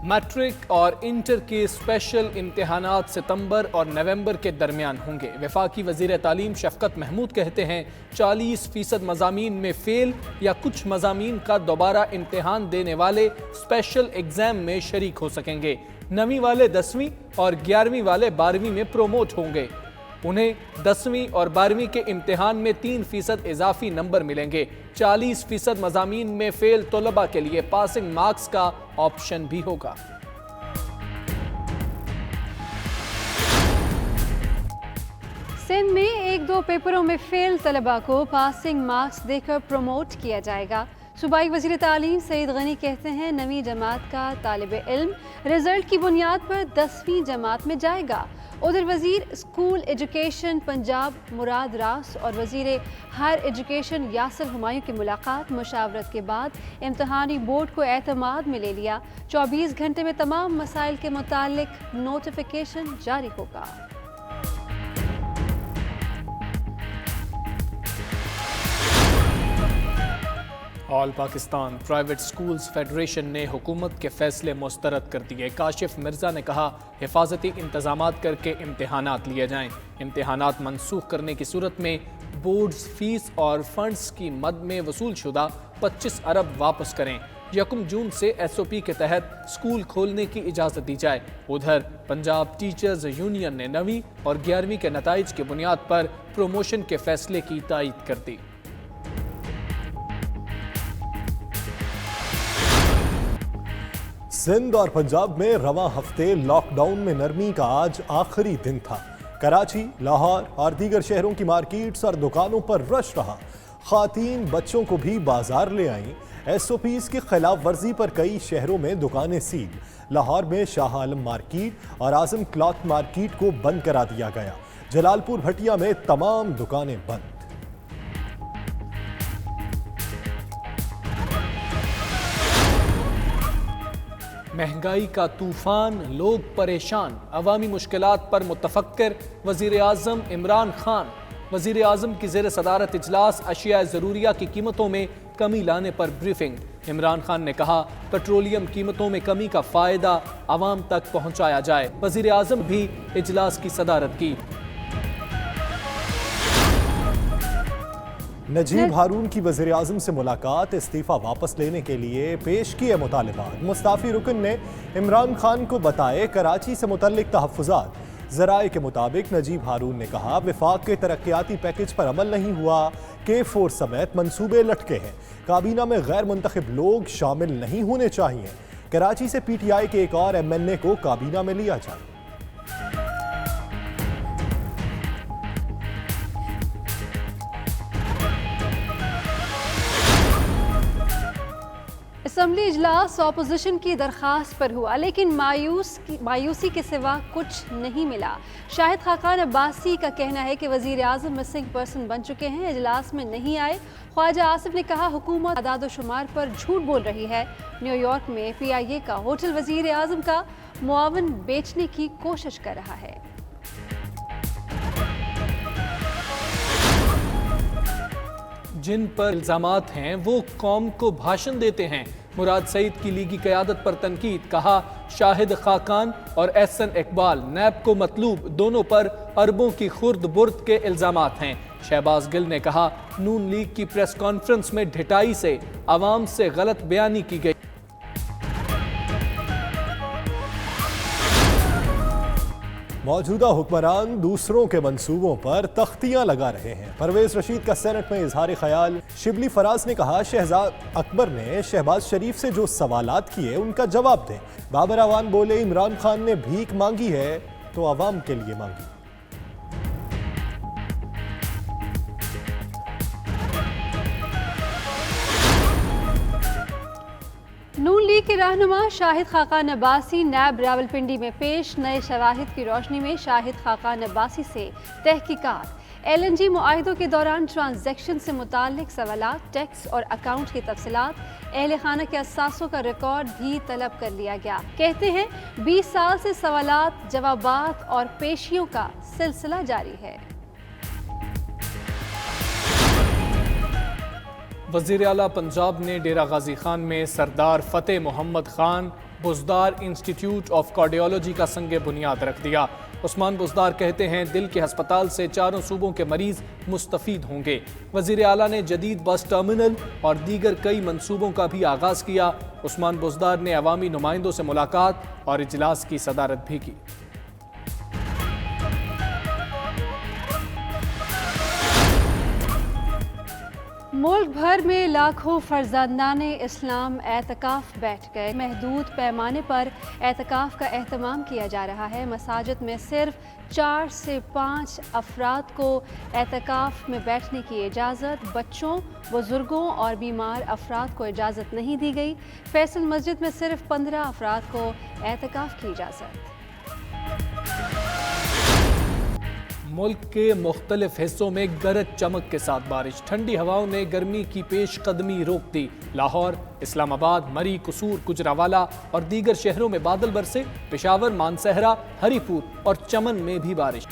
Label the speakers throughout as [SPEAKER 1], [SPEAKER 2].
[SPEAKER 1] Matric और inter के special इम्तिहानात सितंबर और नवंबर के दरमियान होंगे। वफाकी वज़ीर तालीम शफकत महमूद कहते हैं 40% मज़ामीन में फ़ेल या कुछ मज़ामीन का दोबारा इम्तिहान देने वाले स्पेशल एग्ज़ाम में शरीक हो सकेंगे। 9वीं वाले 10वीं और 11वीं वाले 12वीं में प्रोमोट होंगे। उन्हें 10वीं और 12वीं के इम्तिहान में 3% इजाफी नंबर मिलेंगे। 40% मज़ामीन में फेल तलबा के लिए पासिंग मार्क्स का ऑप्शन भी होगा।
[SPEAKER 2] सिंध में 1-2 पेपरों में फेल तलबा को पासिंग मार्क्स देकर प्रमोट किया जाएगा। सूबाई वज़ीर तालीम सईद गनी कहते हैं 9वीं जमात का तालिब इल्म रिजल्ट की बुनियाद पर 10वीं जमात में जाएगा। उधर वज़ीर स्कूल एजुकेशन पंजाब मुराद रास और वज़ीर हायर एजुकेशन यासिर हुमायूं की मुलाकात मुशावरत के बाद इम्तहानी बोर्ड को एतमाद में ले लिया। 24 घंटे में तमाम मसाइल के मुतालिक नोटिफिकेशन जारी होगा।
[SPEAKER 1] All Pakistan private schools federation ने हुकूमत के फैसले मुस्तरद कर दिए। काशिफ मिर्जा ने कहा हिफाजती इंतजामात करके इम्तिहानात लिए जाएं। इम्तिहानात मनसूख करने की सूरत में बोर्ड्स फीस और फंड्स की मद में वसूल शुदा 25 अरब वापस करें। 1 जून से SOP के तहत स्कूल खोलने की इजाज़त दी जाए। उधर पंजाब टीचर्स यूनियन ने 9वीं और 11वीं के नताइज की बुनियाद पर प्रोमोशन के फैसले की तायीद कर दी।
[SPEAKER 3] सिंध और पंजाब में रवां हफ्ते लॉकडाउन में नरमी का आज आखिरी दिन था। कराची, लाहौर और दीगर शहरों की मार्केट्स और दुकानों पर रश रहा। खातीन बच्चों को भी बाजार ले आईं। SOPs की खिलाफ वर्जी पर कई शहरों में दुकानें सील। लाहौर में शाह आलम मार्केट और आजम क्लॉथ मार्केट को बंद करा दिया गया। जलालपुर भटिया में तमाम दुकानें बंद।
[SPEAKER 1] महंगाई का तूफान, लोग परेशान, अवामी मुश्किलात पर मुतफक्कर वज़ीर आज़म इमरान खान। वज़ीर आज़म की ज़ेर सदारत इजलास अशिया ज़रूरिया की कीमतों में कमी लाने पर ब्रीफिंग। इमरान खान ने कहा पेट्रोलियम कीमतों में कमी का फ़ायदा आवाम तक पहुँचाया जाए। वज़ीर आज़म भी इजलास की सदारत की।
[SPEAKER 3] नजीब हारून की वज़ीर आज़म से मुलाकात, इस्तीफ़ा वापस लेने के लिए पेश किए मुतालिबात। मुस्ताफ़ी रुकन ने इमरान खान को बताए कराची से मुतल्लिक तहफ़्फ़ुज़ात। ज़राए के मुताबिक नजीब हारून ने कहा वफाक के तरक्याती पैकेज पर अमल नहीं हुआ। K4 समेत मंसूबे लटके हैं। काबीना में गैर मुंतखब लोग शामिल नहीं होने चाहिए। कराची से PTI के एक और MNA को काबीना में लिया जाए।
[SPEAKER 2] असम्बली इजलास ऑपोजिशन की दरख्वास्त पर हुआ, लेकिन मायूसी के सिवा कुछ नहीं मिला। शाहिद खाकान अब्बासी का कहना है कि वज़ीर आज़म मिसिंग पर्सन बन चुके हैं, इजलास में नहीं आए। ख्वाजा आसिफ ने कहा हुकूमत आदाद शुमार पर झूठ बोल रही है। न्यूयॉर्क में PIA का होटल वज़ीर आज़म का मुआवन बेचने की कोशिश कर रहा है।
[SPEAKER 1] जिन पर इल्जामात हैं वो कौम को भाषण देते हैं। मुराद सईद की लीगी क़यादत पर तनकीद। कहा शाहिद खाकान और एहसन इकबाल नैब को मतलूब, दोनों पर अरबों की खुर्द बुर्द के इल्जामात हैं। शहबाज गिल ने कहा नून लीग की प्रेस कॉन्फ्रेंस में ढिठाई से अवाम से गलत बयानी की गई।
[SPEAKER 3] मौजूदा हुक्मरान दूसरों के मंसूबों पर तख्तियां लगा रहे हैं। परवेज रशीद का सेनेट में इजहार ख्याल। शिबली फराज ने कहा शहजाद अकबर ने शहबाज शरीफ से जो सवालात किए उनका जवाब दें। बाबर अवान बोले इमरान खान ने भीख मांगी है तो अवाम के लिए मांगी।
[SPEAKER 2] नून लीग के रहनुमा शाहिद खाकान अब्बासी नैब रावलपिंडी में पेश। नए शवाहिद की रोशनी में शाहिद खाकान अब्बासी से तहकीकात। LNG मुआहिदों के दौरान ट्रांजैक्शन से मुताल्लिक सवालात, टैक्स और अकाउंट की तफसीलात, अहले खाना के असासों का रिकॉर्ड भी तलब कर लिया गया। कहते हैं 20 साल से सवालात, जवाबात और पेशियों का सिलसिला जारी है।
[SPEAKER 1] वज़ीर आला पंजाब ने डेरा गाजी खान में Sardar Fateh Mohammad Khan Buzdar institute of cardiology का संग बुनियाद रख दिया। उस्मान बुज़दार कहते हैं दिल के हस्पताल से चारों सूबों के मरीज मुस्तफ़ीद होंगे। वज़ीर आला ने जदीद बस टर्मिनल और दीगर कई मंसूबों का भी आगाज़ किया। उस्मान बुज़दार ने अवामी नुमाइंदों से मुलाकात और इजलास की सदारत भी की।
[SPEAKER 2] मुल्क भर में लाखों फर्जंदाने इस्लाम एतकाफ़ बैठ गए। महदूद पैमाने पर एतकाफ़ का एहतमाम किया जा रहा है। मसाजिद में सिर्फ 4 से 5 अफराद को एतकाफ़ में बैठने की इजाज़त, बच्चों, बुज़ुर्गों और बीमार अफराद को इजाज़त नहीं दी गई। फैसल मस्जिद में सिर्फ 15 अफराद को एतकाफ़ की इजाज़त।
[SPEAKER 1] मुल्क के मुख्तलिफ हिस्सों में गरज चमक के साथ बारिश, ठंडी हवाओं ने गर्मी की पेश कदमी रोक दी। लाहौर, इस्लामाबाद, मरी, कसूर, गुजरावाला और दीगर शहरों में बादल बरसे। पेशावर, मानसहरा, हरीपुर और चमन में भी बारिश।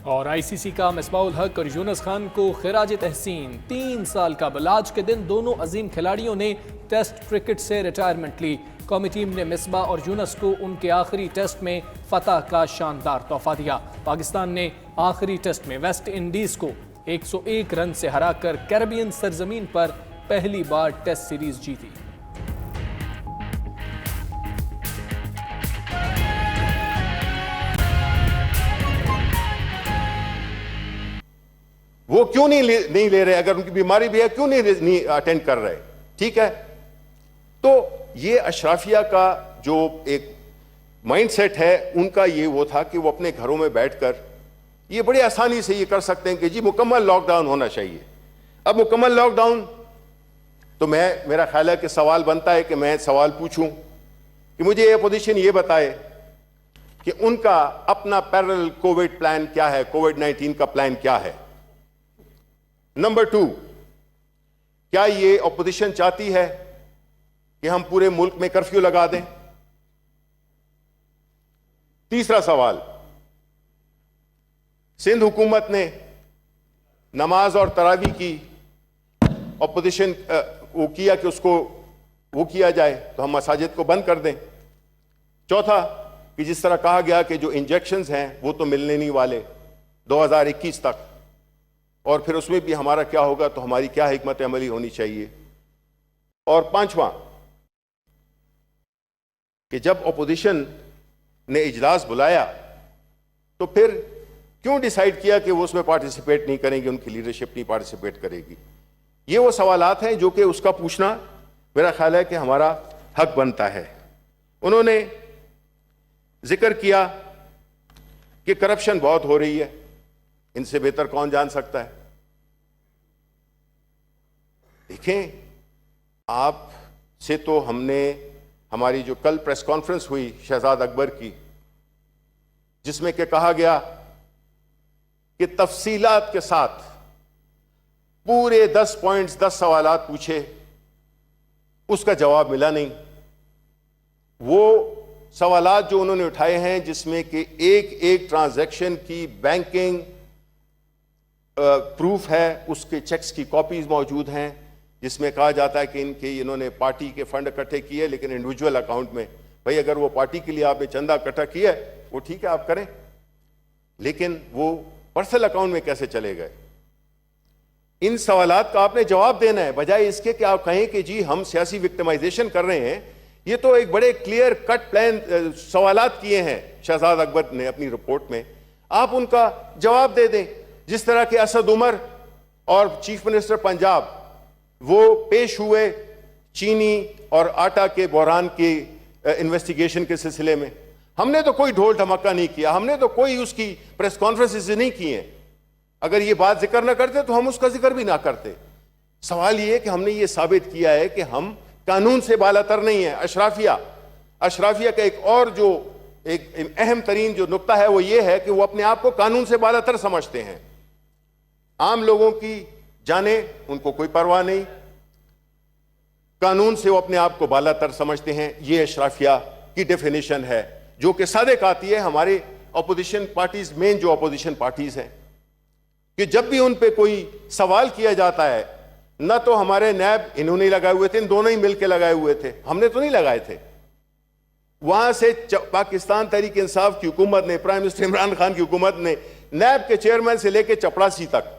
[SPEAKER 1] और आईसीसी का मिसबाउल हक और यूनुस खान को खिराज तहसीन। 3 साल का आज के दिन दोनों अजीम खिलाड़ियों ने टेस्ट क्रिकेट से रिटायरमेंट ली। कौमी टीम ने मिसबा और यूनुस को उनके आखिरी टेस्ट में फतह का शानदार तोहफा दिया। पाकिस्तान ने आखिरी टेस्ट में वेस्ट इंडीज को 101 रन से हराकर कैरेबियन सरजमीन पर पहली बार टेस्ट सीरीज जीती।
[SPEAKER 4] वो क्यों नहीं ले रहे? अगर उनकी बीमारी भी है क्यों नहीं अटेंड कर रहे? ठीक है, तो ये अशराफिया का जो एक माइंडसेट है उनका ये वो था कि वो अपने घरों में बैठकर ये बड़ी आसानी से ये कर सकते हैं कि जी मुकम्मल लॉकडाउन होना चाहिए। अब मुकम्मल लॉकडाउन, तो मेरा ख्याल है कि सवाल बनता है कि मैं सवाल पूछूं कि मुझे अपोजिशन ये बताए कि उनका अपना पैरेलल कोविड प्लान क्या है, कोविड-19 का प्लान क्या है। नंबर 2, क्या ये अपोजिशन चाहती है कि हम पूरे मुल्क में कर्फ्यू लगा दें? तीसरा सवाल, सिंध हुकूमत ने नमाज और तरावी की अपोजिशन वो किया कि उसको वो किया जाए, तो हम मसाजिद को बंद कर दें। चौथा, कि जिस तरह कहा गया कि जो इंजेक्शंस हैं वो तो मिलने नहीं वाले 2021 तक, और फिर उसमें भी हमारा क्या होगा, तो हमारी क्या हिकमत अमली होनी चाहिए। और पांचवा, कि जब अपोजिशन ने इजलास बुलाया तो फिर क्यों डिसाइड किया कि वो उसमें पार्टिसिपेट नहीं करेंगे, उनकी लीडरशिप नहीं पार्टिसिपेट करेगी। ये वो सवालात हैं जो कि उसका पूछना मेरा ख्याल है कि हमारा हक बनता है। उन्होंने जिक्र किया कि करप्शन बहुत हो रही है, इनसे बेहतर कौन जान सकता है। देखें, आप से तो हमने हमारी जो कल प्रेस कॉन्फ्रेंस हुई शहजाद अकबर की, जिसमें कि कहा गया कि तफसीलात के साथ पूरे 10 पॉइंट्स 10 सवालात पूछे, उसका जवाब मिला नहीं। वो सवालात जो उन्होंने उठाए हैं जिसमें कि एक एक ट्रांजैक्शन की बैंकिंग प्रूफ है, उसके चेक्स की कॉपीज मौजूद हैं, जिसमें कहा जाता है कि इन्होंने पार्टी के फंड इकट्ठे किए लेकिन इंडिविजुअल अकाउंट में। भाई, अगर वो पार्टी के लिए आपने चंदा इकट्ठा किया है वो ठीक है, आप करें, लेकिन वो पर्सनल अकाउंट में कैसे चले गए? इन सवालात का आपने जवाब देना है, बजाय इसके कि आप कहें कि जी हम सियासी विक्टिमाइजेशन कर रहे हैं। ये तो एक बड़े क्लियर कट प्लान सवालात किए हैं शहजाद अकबर ने अपनी रिपोर्ट में, आप उनका जवाब दे दें। जिस तरह के असद उमर और चीफ मिनिस्टर पंजाब वो पेश हुए चीनी और आटा के बहरान की इन्वेस्टिगेशन के सिलसिले में, हमने तो कोई ढोल धमाका नहीं किया, हमने तो कोई उसकी प्रेस कॉन्फ्रेंसेस नहीं की हैं। अगर ये बात जिक्र ना करते तो हम उसका जिक्र भी ना करते। सवाल ये है कि हमने ये साबित किया है कि हम कानून से बालातर नहीं है। अशराफिया का एक और जो एक अहम तरीन जो नुक्ता है वो ये है कि वो अपने आप को कानून से बालातर समझते हैं। आम लोगों की जाने उनको कोई परवाह नहीं, कानून से वो अपने आप को बालातर समझते हैं। ये अशराफिया की डेफिनेशन है। जो कि सादिक आती है हमारे अपोजिशन पार्टीज, मेन जो अपोजिशन पार्टीज हैं, कि जब भी उन पे कोई सवाल किया जाता है, ना तो हमारे नैब इन्होंने लगाए हुए थे, इन दोनों ही मिलकर लगाए हुए थे, हमने तो नहीं लगाए थे। वहां से पाकिस्तान तहरीक इंसाफ की हुकूमत ने, प्राइम मिनिस्टर इमरान खान की हुकूमत ने नैब के चेयरमैन से लेकर चपड़ासी तक